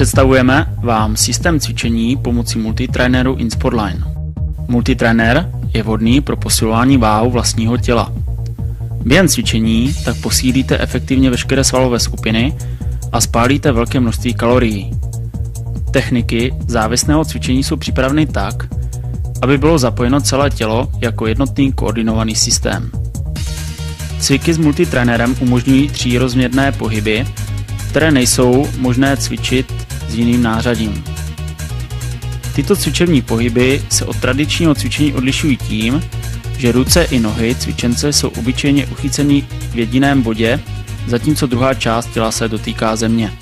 Představujeme vám systém cvičení pomocí multitrénéru InSportline. Multitrénér je vhodný pro posilování váhu vlastního těla. Během cvičení tak posílíte efektivně veškeré svalové skupiny a spálíte velké množství kalorií. Techniky závisného cvičení jsou připraveny tak, aby bylo zapojeno celé tělo jako jednotný koordinovaný systém. Cviky s multitrénérem umožňují třírozměrné pohyby, které nejsou možné cvičit s jiným nářadím. Tyto cvičební pohyby se od tradičního cvičení odlišují tím, že ruce i nohy cvičence jsou obyčejně uchyceny v jediném bodě, zatímco druhá část těla se dotýká země.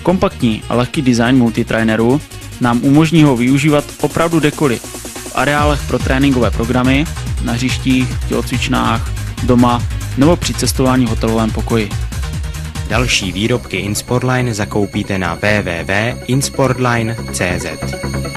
Kompaktní a lehký design multitréneru nám umožní ho využívat opravdu kdekoliv, v areálech pro tréninkové programy, na hřištích, tělocvičnách, doma nebo při cestování v hotelovém pokoji. Další výrobky InSportline zakoupíte na www.insportline.cz.